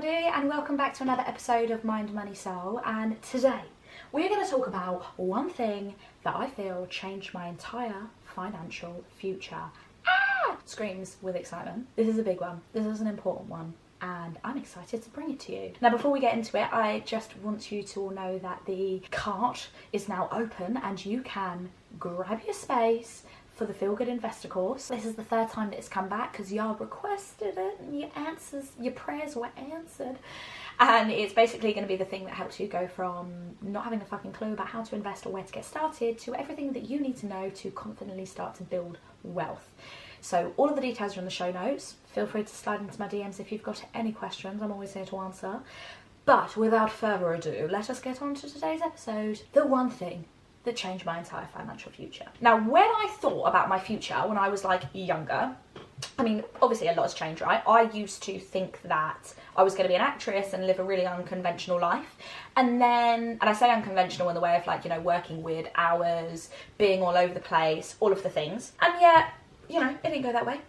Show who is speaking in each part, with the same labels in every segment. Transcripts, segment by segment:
Speaker 1: everybody, and welcome back to another episode of Mind, Money, Soul. And today we're going to talk about one thing that I feel changed my entire financial future. Screams with excitement. This is a big one. This is an important one, and I'm excited to bring it to you. Now, before we get into it, I just want you to all know that the cart is now open and you can grab your space for the Feel Good Investor course. This is the third time that it's come back because y'all requested it and your prayers were answered. And it's basically going to be the thing that helps you go from not having a fucking clue about how to invest or where to get started to everything that you need to know to confidently start to build wealth. So all of the details are in the show notes. Feel free to slide into my DMs if you've got any questions. I'm always here to answer. But without further ado, let us get on to today's episode. The one thing that changed my entire financial future. Now, when I thought about my future when I was like younger, I mean, obviously a lot has changed, right? I used to think that I was going to be an actress and live a really unconventional life. And I say unconventional in the way of like, you know, working weird hours, being all over the place, all of the things. And yet, you know, it didn't go that way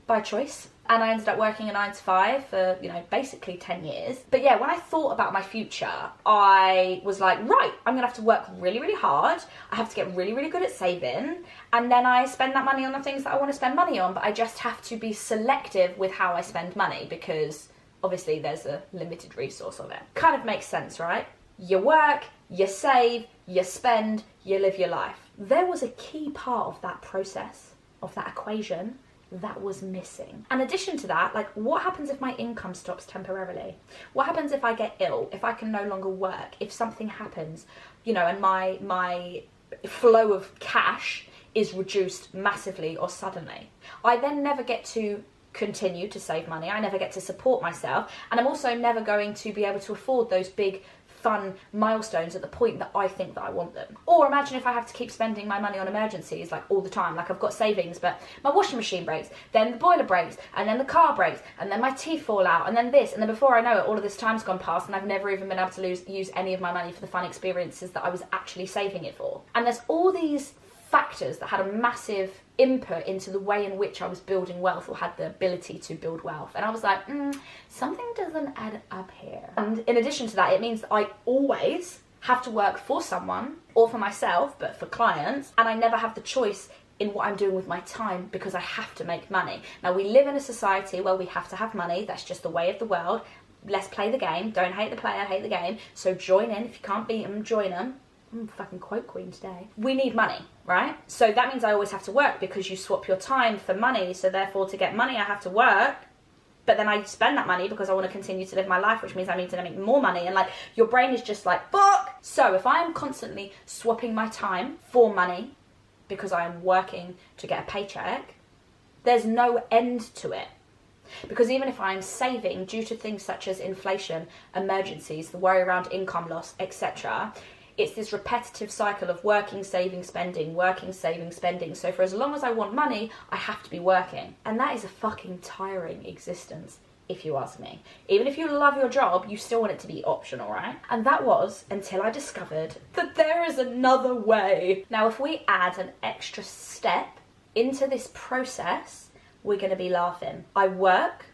Speaker 1: by choice. And I ended up working a 9 to 5 for, you know, basically 10 years. But yeah, when I thought about my future, I was like, right, I'm going to have to work really, really hard. I have to get really, really good at saving. And then I spend that money on the things that I want to spend money on. But I just have to be selective with how I spend money because obviously there's a limited resource of it. Kind of makes sense, right? You work, you save, you spend, you live your life. There was a key part of that process, of that equation, that was missing. In addition to that, like, what happens if my income stops temporarily? What happens if I get ill, if I can no longer work, if something happens, you know, and my flow of cash is reduced massively or suddenly? I then never get to continue to save money. I never get to support myself, and I'm also never going to be able to afford those big fun milestones at the point that I think that I want them. Or imagine if I have to keep spending my money on emergencies like all the time. Like, I've got savings, but my washing machine breaks, then the boiler breaks, and then the car breaks, and then my teeth fall out, and then this, and then before I know it, all of this time's gone past and I've never even been able to use any of my money for the fun experiences that I was actually saving it for. And there's all these factors that had a massive input into the way in which I was building wealth or had the ability to build wealth. And I was like, something doesn't add up here. And in addition to that, it means that I always have to work for someone or for myself, but for clients, and I never have the choice in what I'm doing with my time because I have to make money. Now, we live in a society where we have to have money. That's just the way of the world. Let's play the game. Don't hate the player, hate the game. So join in. If you can't beat them, join them. I'm fucking quote queen today. We need money, right? So that means I always have to work because you swap your time for money. So therefore, to get money, I have to work. But then I spend that money because I want to continue to live my life, which means I need to make more money. And like, your brain is just like, fuck. So if I am constantly swapping my time for money because I am working to get a paycheck, there's no end to it. Because even if I'm saving due to things such as inflation, emergencies, the worry around income loss, etc., it's this repetitive cycle of working, saving, spending, working, saving, spending. So for as long as I want money, I have to be working. And that is a fucking tiring existence, if you ask me. Even if you love your job, you still want it to be optional, right? And that was until I discovered that there is another way. Now, if we add an extra step into this process, we're going to be laughing. I work,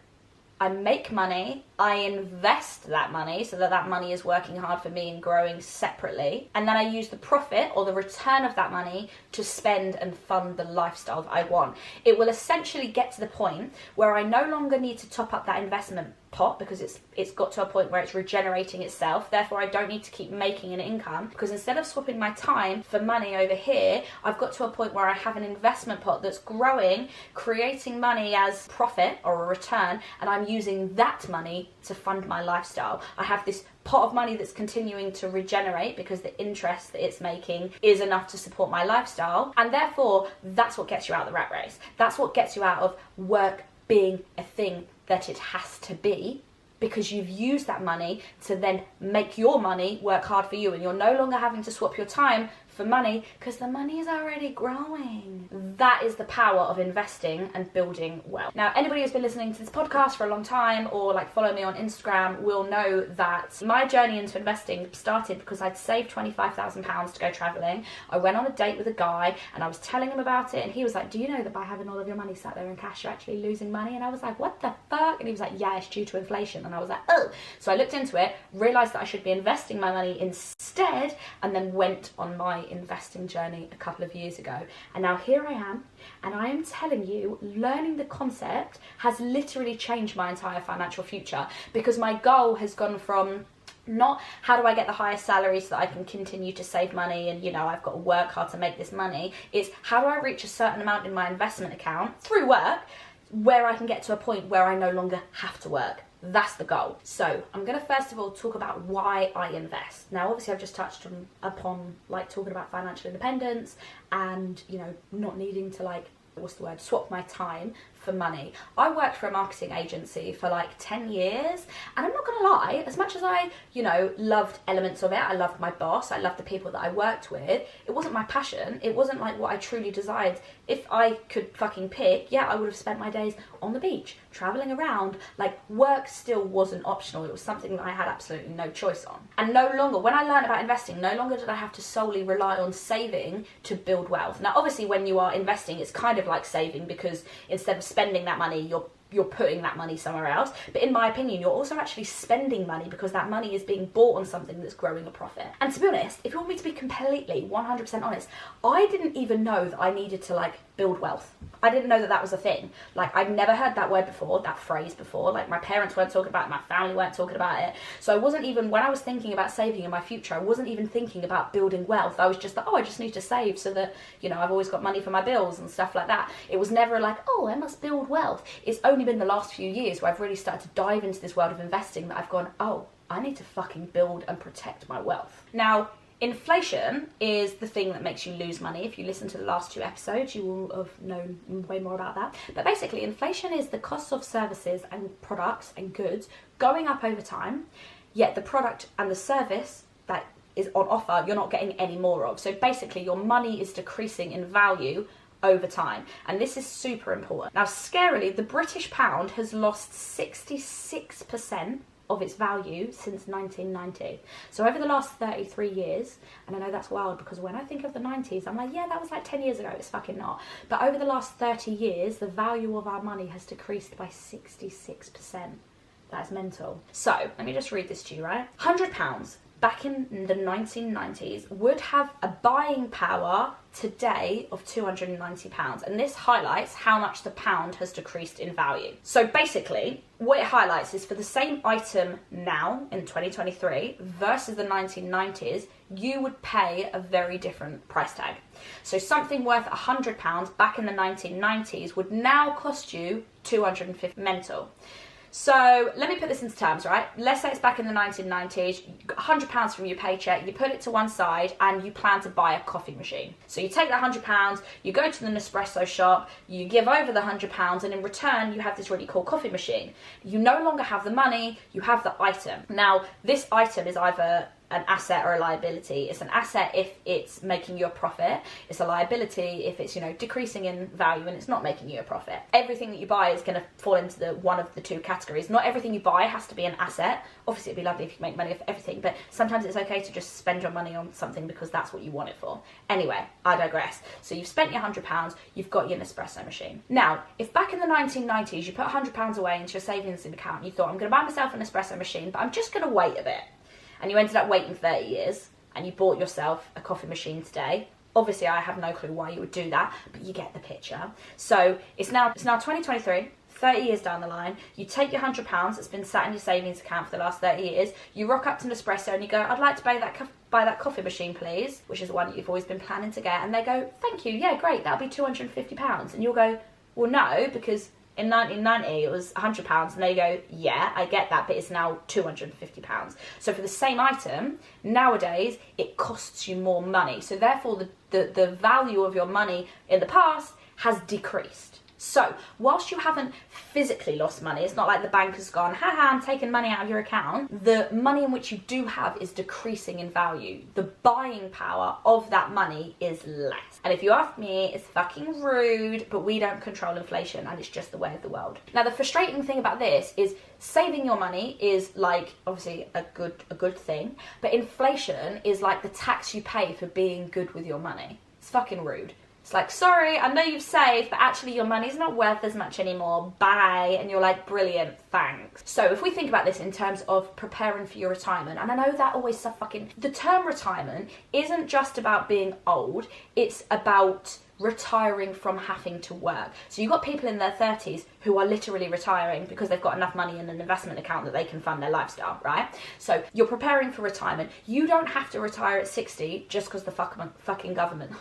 Speaker 1: I make money, I invest that money so that money is working hard for me and growing separately. And then I use the profit or the return of that money to spend and fund the lifestyle that I want. It will essentially get to the point where I no longer need to top up that investment pot because it's got to a point where it's regenerating itself. Therefore, I don't need to keep making an income because instead of swapping my time for money over here, I've got to a point where I have an investment pot that's growing, creating money as profit or a return, and I'm using that money to fund my lifestyle. I have this pot of money that's continuing to regenerate because the interest that it's making is enough to support my lifestyle, and therefore that's what gets you out of the rat race. That's what gets you out of work being a thing that it has to be, because you've used that money to then make your money work hard for you, and you're no longer having to swap your time for money because the money is already growing. That is the power of investing and building wealth. Now, anybody who's been listening to this podcast for a long time or like follow me on Instagram will know that my journey into investing started because I'd saved £25,000 to go traveling. I went on a date with a guy and I was telling him about it, and he was like, do you know that by having all of your money sat there in cash, you're actually losing money? And I was like, what the fuck? And he was like, yeah, it's due to inflation. And I was like, oh. So I looked into it, realized that I should be investing my money instead, and then went on my investing journey a couple of years ago. And now here I am, and I am telling you, learning the concept has literally changed my entire financial future, because my goal has gone from not how do I get the highest salary so that I can continue to save money and, you know, I've got to work hard to make this money. It's how do I reach a certain amount in my investment account through work where I can get to a point where I no longer have to work. That's the goal. So I'm going to first of all talk about why I invest. Now, obviously I've just touched upon like talking about financial independence and, you know, not needing to like, swap my time for money. I worked for a marketing agency for like 10 years, and I'm not gonna lie, as much as I, you know, loved elements of it, I loved my boss, I loved the people that I worked with, it wasn't my passion, it wasn't like what I truly desired. If I could fucking pick, yeah, I would have spent my days on the beach, traveling around. Like, work still wasn't optional, it was something that I had absolutely no choice on. And no longer, when I learned about investing, no longer did I have to solely rely on saving to build wealth. Now, obviously, when you are investing, it's kind of like saving, because instead of spending that money, you're putting that money somewhere else. But in my opinion, you're also actually spending money because that money is being bought on something that's growing a profit. And to be honest, if you want me to be completely 100% honest, I didn't even know that I needed to like build wealth. I didn't know that that was a thing. Like, I'd never heard that word before, that phrase before. Like, my parents weren't talking about it, my family weren't talking about it. So I wasn't even, when I was thinking about saving in my future, I wasn't even thinking about building wealth. I was just like, oh, I just need to save so that, you know, I've always got money for my bills and stuff like that. It was never like, oh, I must build wealth. It's only been the last few years where I've really started to dive into this world of investing that I've gone, oh, I need to fucking build and protect my wealth. Now, inflation is the thing that makes you lose money. If you listen to the last 2 episodes, you will have known way more about that. But basically, inflation is the cost of services and products and goods going up over time, yet the product and the service that is on offer, you're not getting any more of. So basically, your money is decreasing in value over time. And this is super important. Now, scarily, the British pound has lost 66% of its value since 1990. So over the last 33 years, and I know that's wild because when I think of the 90s, I'm like, yeah, that was like 10 years ago. It's fucking not. But over the last 30 years, the value of our money has decreased by 66%. That's mental. So let me just read this to you, right? £100 back in the 1990s would have a buying power today of £290, and this highlights how much the pound has decreased in value. So basically, what it highlights is for the same item now in 2023 versus the 1990s, you would pay a very different price tag. So something worth £100 back in the 1990s would now cost you $250. Mental. So let me put this into terms, right? Let's say it's back in the 1990s, you got £100 from your paycheck, you put it to one side and you plan to buy a coffee machine. So you take that £100, you go to the Nespresso shop, you give over the £100, and in return you have this really cool coffee machine. You no longer have the money, you have the item. Now, this item is either an asset or a liability. It's an asset if it's making you a profit. It's a liability if it's, you know, decreasing in value and it's not making you a profit. Everything that you buy is going to fall into the one of the 2 categories. Not everything you buy has to be an asset. Obviously, it'd be lovely if you make money off everything, but sometimes it's okay to just spend your money on something because that's what you want it for. Anyway, I digress. So you've spent your £100, you've got your Nespresso machine. Now, if back in the 1990s you put £100 away into your savings account and you thought, I'm going to buy myself an Nespresso machine, but I'm just going to wait a bit, and you ended up waiting 30 years and you bought yourself a coffee machine today. Obviously, I have no clue why you would do that, but you get the picture. So it's now 2023, 30 years down the line. You take your £100 that's been sat in your savings account for the last 30 years. You rock up to Nespresso and you go, I'd like to buy that coffee machine, please, which is the one that you've always been planning to get. And they go, thank you, yeah, great, that'll be £250. And you'll go, well, no, because in 1990 it was £100, and they go, yeah, I get that, but it's now £250. So for the same item, nowadays, it costs you more money. So therefore, the value of your money in the past has decreased. So whilst you haven't physically lost money, it's not like the bank has gone, haha, I'm taking money out of your account. The money in which you do have is decreasing in value. The buying power of that money is less. And if you ask me, it's fucking rude, but we don't control inflation and it's just the way of the world. Now, the frustrating thing about this is saving your money is like obviously a good thing, but inflation is like the tax you pay for being good with your money. It's fucking rude. It's like, sorry, I know you've saved, but actually your money's not worth as much anymore. Bye. And you're like, brilliant, thanks. So if we think about this in terms of preparing for your retirement, and I know that always the term retirement isn't just about being old, it's about retiring from having to work. So you've got people in their 30s who are literally retiring because they've got enough money in an investment account that they can fund their lifestyle, right? So you're preparing for retirement. You don't have to retire at 60 just because the fucking government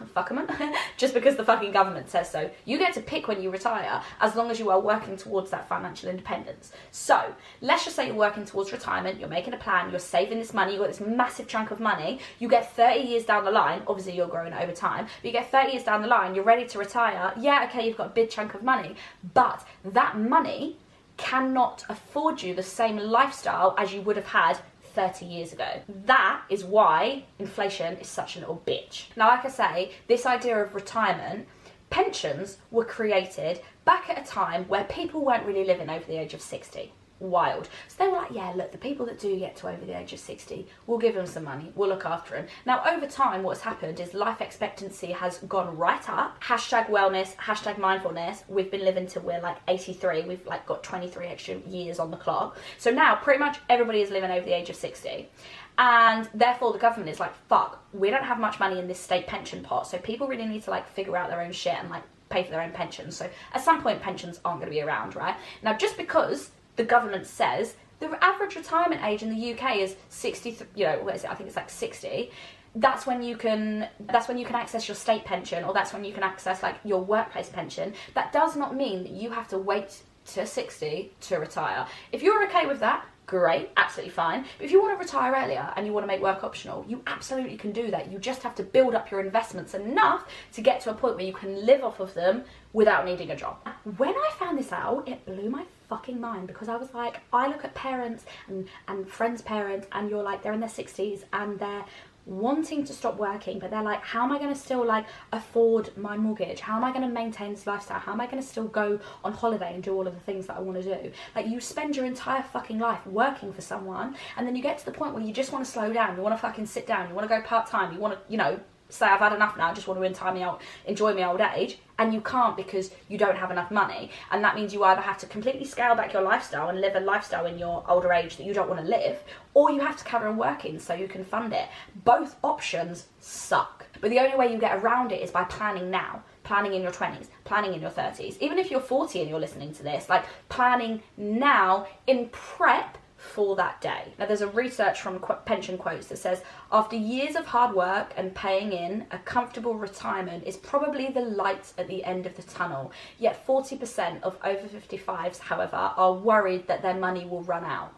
Speaker 1: just because the fucking government says so. You get to pick when you retire as long as you are working towards that financial independence. So let's just say you're working towards retirement, you're making a plan, you're saving this money, you've got this massive chunk of money, you get 30 years down the line, obviously you're growing over time, but you get 30 years down the line, you're ready to retire. Yeah, okay, you've got a big chunk of money, but that money cannot afford you the same lifestyle as you would have had 30 years ago. That is why inflation is such a little bitch. Now, like I say, this idea of retirement, pensions were created back at a time where people weren't really living over the age of 60. Wild. So they were like, yeah, look, the people that do get to over the age of 60, we'll give them some money, we'll look after them. Now, over time, what's happened is life expectancy has gone right up. Hashtag wellness, hashtag mindfulness. We've been living till we're like 83. We've like got 23 extra years on the clock. So now pretty much everybody is living over the age of 60. And therefore the government is like, fuck, we don't have much money in this state pension pot. So people really need to like figure out their own shit and like pay for their own pensions. So at some point pensions aren't going to be around, right? Now, just because the government says the average retirement age in the UK is 60, what is it? I think it's like 60. That's when you can access your state pension, or that's when you can access like your workplace pension. That does not mean that you have to wait to 60 to retire. If you're okay with that, great, absolutely fine. But if you want to retire earlier and you want to make work optional, you absolutely can do that. You just have to build up your investments enough to get to a point where you can live off of them without needing a job. When I found this out, it blew my fucking mind, because I was like, I look at parents and friends' parents, and you're like, they're in their 60s and they're wanting to stop working, but they're like, how am I going to still like afford my mortgage? How am I going to maintain this lifestyle? How am I going to still go on holiday and do all of the things that I want to do? Like, you spend your entire fucking life working for someone, and then you get to the point where you just want to slow down, you want to fucking sit down, you want to go part-time, you want to, say I've had enough now, I just want to enjoy my old age, and you can't because you don't have enough money. And that means you either have to completely scale back your lifestyle and live a lifestyle in your older age that you don't want to live, or you have to carry on working so you can fund it. Both options suck. But the only way you get around it is by planning now. Planning in your 20s, planning in your 30s. Even if you're 40 and you're listening to this, like planning now in prep for that day. Now, there's a research from Pension Quotes that says, after years of hard work and paying in, a comfortable retirement is probably the light at the end of the tunnel. Yet 40% of over 55s, however, are worried that their money will run out.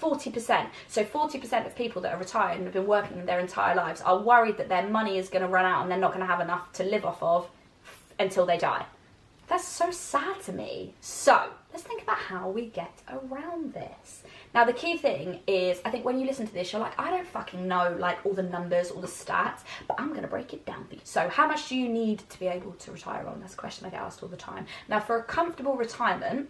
Speaker 1: 40%. So 40% of people that are retired and have been working their entire lives are worried that their money is going to run out and they're not going to have enough to live off of until they die. That's so sad to me. So let's think about how we get around this. Now, the key thing is, I think when you listen to this, you're like, I don't fucking know like all the numbers, all the stats, but I'm going to break it down for you. So how much do you need to be able to retire on? That's a question I get asked all the time. Now, for a comfortable retirement,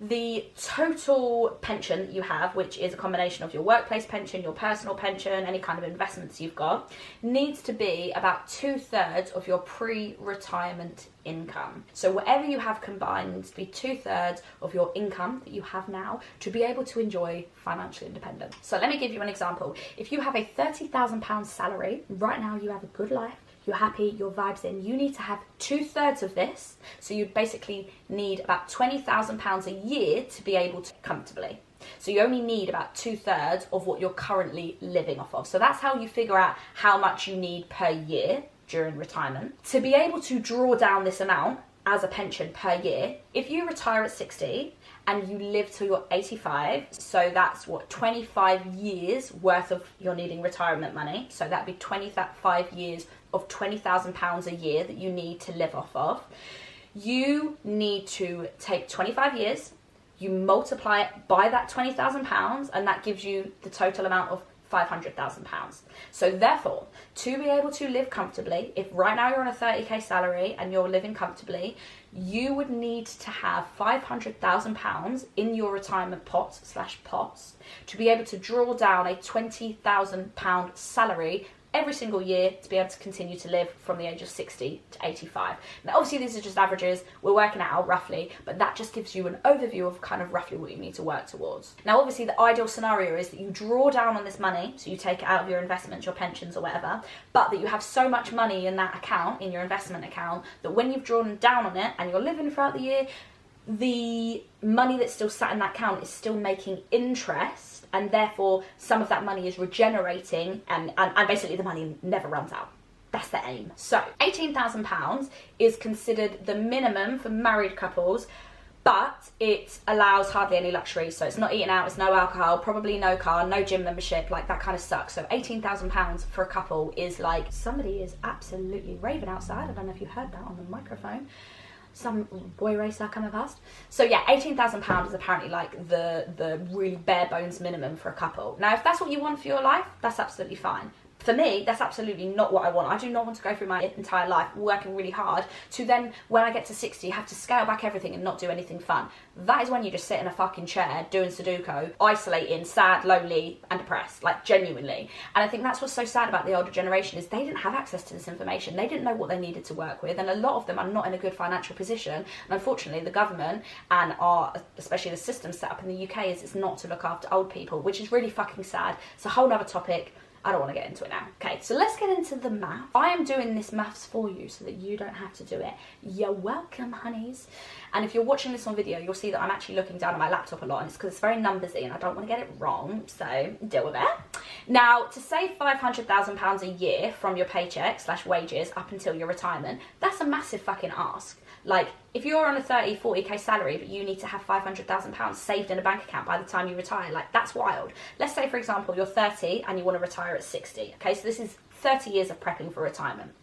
Speaker 1: the total pension that you have, which is a combination of your workplace pension, your personal pension, any kind of investments you've got, needs to be about 2/3 of your pre-retirement income. So whatever you have combined needs to be 2/3 of your income that you have now to be able to enjoy financial independence. So let me give you an example. If you have a £30,000 salary, right now you have a good life, you're happy, your vibes in, you need to have 2/3 of this. So you'd basically need about £20,000 a year to be able to comfortably. So you only need about 2/3 of what you're currently living off of. So that's how you figure out how much you need per year during retirement. To be able to draw down this amount as a pension per year, if you retire at 60 and you live till you're 85, so that's what, 25 years worth of you're needing retirement money. So that'd be 25 years of £20,000 a year that you need to live off of. you need to take 25 years, you multiply it by that £20,000, and that gives you the total amount of £500,000. So therefore, to be able to live comfortably, if right now you're on a 30k salary and you're living comfortably, you would need to have £500,000 in your retirement pots to be able to draw down a £20,000 salary every single year to be able to continue to live from the age of 60 to 85. Now obviously these are just averages, we're working it out roughly, but that just gives you an overview of kind of roughly what you need to work towards. Now obviously the ideal scenario is that you draw down on this money, so you take it out of your investments, your pensions or whatever, but that you have so much money in that account, in your investment account, that when you've drawn down on it and you're living throughout the year, the money that's still sat in that account is still making interest, and therefore some of that money is regenerating, and basically the money never runs out. That's the aim. So £18,000 is considered the minimum for married couples, but it allows hardly any luxury. So it's not eating out, it's no alcohol, probably no car, no gym membership, like that kind of sucks. So £18,000 for a couple is like, somebody is absolutely raving outside. I don't know if you heard that on the microphone. Some boy racer coming past. So yeah, £18,000 is apparently like the really bare bones minimum for a couple. Now if that's what you want for your life, that's absolutely fine. For me, that's absolutely not what I want. I do not want to go through my entire life working really hard to then, when I get to 60, have to scale back everything and not do anything fun. That is when you just sit in a fucking chair doing Sudoku, isolating, sad, lonely, and depressed, like genuinely. And I think that's what's so sad about the older generation, is they didn't have access to this information. They didn't know what they needed to work with, and a lot of them are not in a good financial position. And unfortunately, the government and especially the system set up in the UK is it's not to look after old people, which is really fucking sad. It's a whole other topic. I don't want to get into it now. Okay, so let's get into the math. I am doing this maths for you so that you don't have to do it. You're welcome, honeys. And if you're watching this on video, you'll see that I'm actually looking down at my laptop a lot, and it's because it's very numbersy and I don't want to get it wrong, so deal with it. Now, to save £500,000 a year from your paycheck / wages up until your retirement, that's a massive fucking ask. Like, if you're on a 30, 40k salary, but you need to have £500,000 saved in a bank account by the time you retire, like, that's wild. Let's say, for example, you're 30 and you want to retire at 60. Okay, so this is 30 years of prepping for retirement.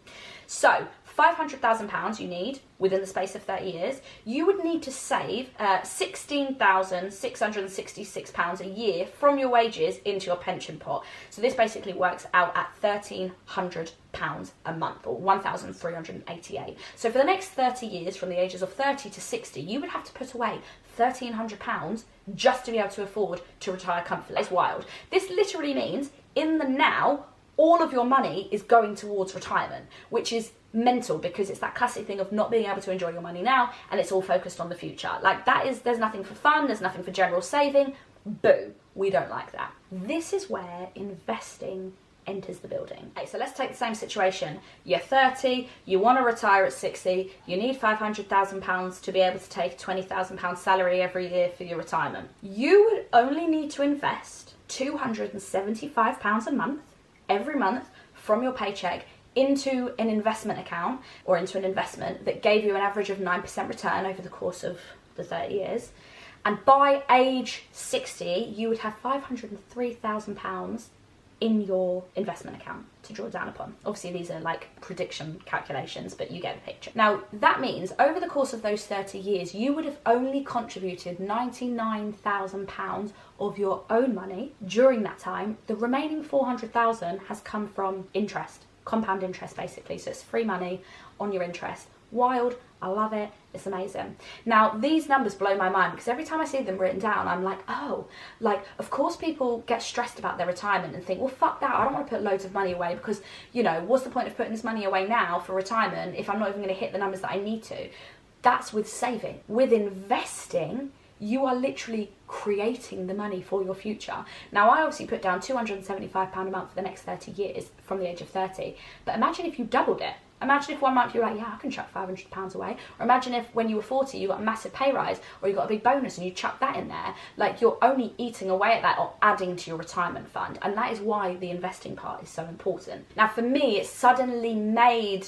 Speaker 1: So, £500,000 you need within the space of 30 years. You would need to save £16,666 a year from your wages into your pension pot. So this basically works out at £1,300 a month, or 1,388. So for the next 30 years, from the ages of 30 to 60, you would have to put away £1,300 just to be able to afford to retire comfortably. It's wild. This literally means in the now, all of your money is going towards retirement, which is mental, because it's that classic thing of not being able to enjoy your money now, and it's all focused on the future. Like, there's nothing for fun, there's nothing for general saving. Boo, we don't like that. This is where investing enters the building. Okay, so let's take the same situation. You're 30, you want to retire at 60, you need £500,000 to be able to take a £20,000 salary every year for your retirement. You would only need to invest £275 a month, every month, from your paycheck into an investment account, or into an investment that gave you an average of 9% return over the course of the 30 years. And by age 60, you would have £503,000 in your investment account to draw down upon. Obviously, these are like prediction calculations, but you get the picture. Now, that means over the course of those 30 years, you would have only contributed £99,000 of your own money during that time. The remaining £400,000 has come from interest, compound interest basically. So it's free money on your interest. Wild, I love it, it's amazing. Now, these numbers blow my mind, because every time I see them written down, I'm like, oh, like, of course people get stressed about their retirement and think, well, fuck that, I don't want to put loads of money away, because, you know, what's the point of putting this money away now for retirement if I'm not even going to hit the numbers that I need to? That's with saving. With investing, you are literally creating the money for your future. Now, I obviously put down £275 a month for the next 30 years from the age of 30, but imagine if you doubled it. Imagine if one month you were like, yeah, I can chuck £500 away. Or imagine if when you were 40, you got a massive pay rise, or you got a big bonus and you chuck that in there. Like, you're only eating away at that or adding to your retirement fund. And that is why the investing part is so important. Now, for me, it suddenly made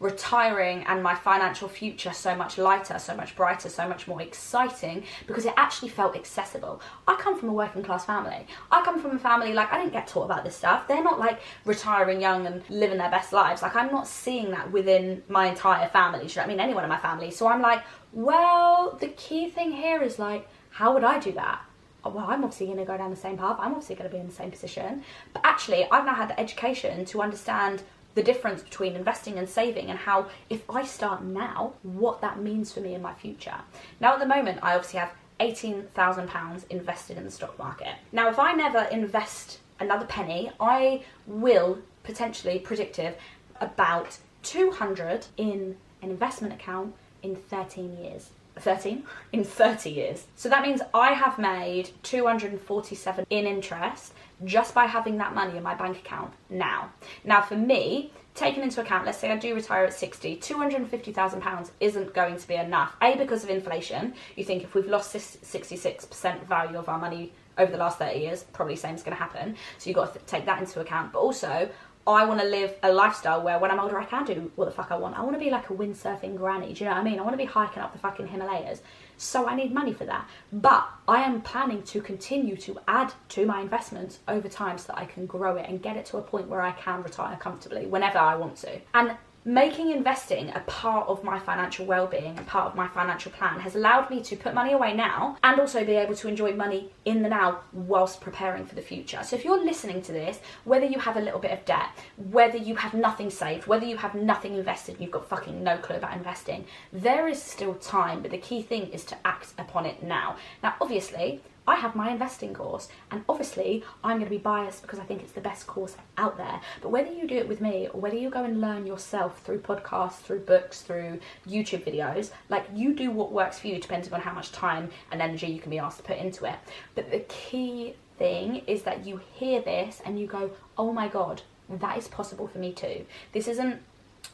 Speaker 1: retiring and my financial future so much lighter, so much brighter, so much more exciting, because it actually felt accessible. I come from a working class family. I come from a family, like, I didn't get taught about this stuff. They're not like retiring young and living their best lives. Like, I'm not seeing that within my entire family. Do you know what I mean? Anyone in my family. So I'm like, well, the key thing here is like, how would I do that? Well, I'm obviously going to go down the same path. I'm obviously going to be in the same position. But actually, I've now had the education to understand the difference between investing and saving, and how, if I start now, what that means for me in my future. Now, at the moment, I obviously have £18,000 invested in the stock market. Now, if I never invest another penny, I will potentially, predictive, about 200 in an investment account in 13 years. 13 in 30 years. So that means I have made 247 in interest just by having that money in my bank account now. Now, for me, taking into account, let's say I do retire at 60, £250,000 isn't going to be enough. A, because of inflation. You think if we've lost 66% value of our money over the last 30 years, probably the same is going to happen. So you've got to take that into account. But also, I want to live a lifestyle where when I'm older I can do what the fuck I want. I want to be like a windsurfing granny, do you know what I mean? I want to be hiking up the fucking Himalayas. So I need money for that. But I am planning to continue to add to my investments over time so that I can grow it and get it to a point where I can retire comfortably whenever I want to. And making investing a part of my financial well-being and part of my financial plan has allowed me to put money away now and also be able to enjoy money in the now whilst preparing for the future. So if you're listening to this, whether you have a little bit of debt, whether you have nothing saved, whether you have nothing invested, you've got fucking no clue about investing, there is still time, but the key thing is to act upon it now. Now, obviously, I have my investing course, and obviously I'm going to be biased because I think it's the best course out there. But whether you do it with me or whether you go and learn yourself through podcasts, through books, through YouTube videos, like, you do what works for you depending on how much time and energy you can be asked to put into it. But the key thing is that you hear this and you go, oh my God, that is possible for me too. This isn't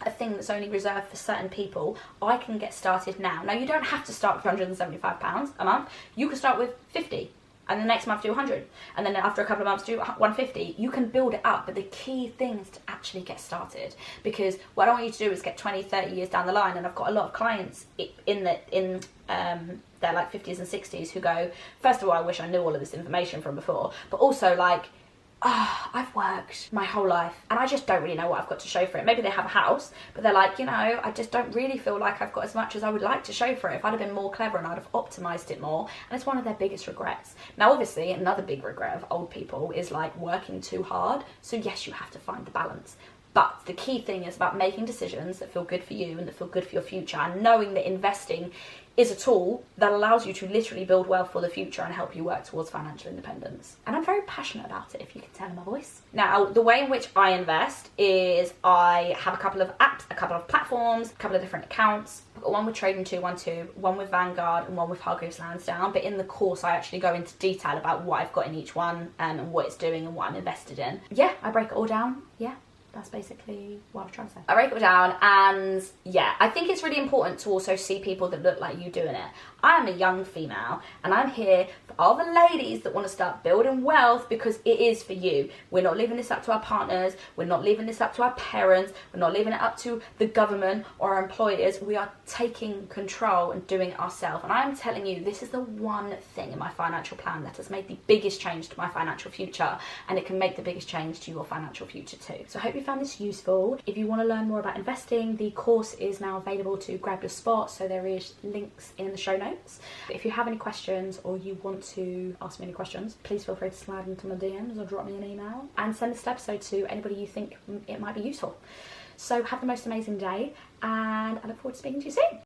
Speaker 1: a thing that's only reserved for certain people. I can get started now. Now, you don't have to start with £175 a month. You can start with 50 and the next month do 100, and then after a couple of months do 150. You can build it up, but the key thing is to actually get started, because what I don't want you to do is get 20, 30 years down the line, and I've got a lot of clients in their like 50s and 60s who go, first of all, I wish I knew all of this information from before, but also like, I've worked my whole life and I just don't really know what I've got to show for it. Maybe they have a house, but they're like, you know, I just don't really feel like I've got as much as I would like to show for it. If I'd have been more clever and I'd have optimised it more. And it's one of their biggest regrets. Now, obviously, another big regret of old people is like working too hard. So yes, you have to find the balance. But the key thing is about making decisions that feel good for you and that feel good for your future, and knowing that investing is a tool that allows you to literally build wealth for the future and help you work towards financial independence. And I'm very passionate about it, if you can tell in my voice. Now, the way in which I invest is I have a couple of apps, a couple of platforms, a couple of different accounts. I've got one with Trading 212, one with Vanguard, and one with Hargreaves Lansdown. But in the course, I actually go into detail about what I've got in each one, and what it's doing and what I'm invested in. Yeah, I break it all down. Yeah. That's basically what I'm trying to say. I break it down, and yeah, I think it's really important to also see people that look like you doing it. I am a young female, and I'm here for all the ladies that want to start building wealth, because it is for you. We're not leaving this up to our partners. We're not leaving this up to our parents. We're not leaving it up to the government or our employers. We are taking control and doing it ourselves. And I'm telling you, this is the one thing in my financial plan that has made the biggest change to my financial future, and it can make the biggest change to your financial future too. So I hope you found this useful. If you want to learn more about investing, the course is now available to grab your spot, so there is links in the show notes. If you have any questions or you want to ask me any questions, please feel free to slide into my DMs or drop me an email, and send this episode to anybody you think it might be useful. So have the most amazing day, and I look forward to speaking to you soon.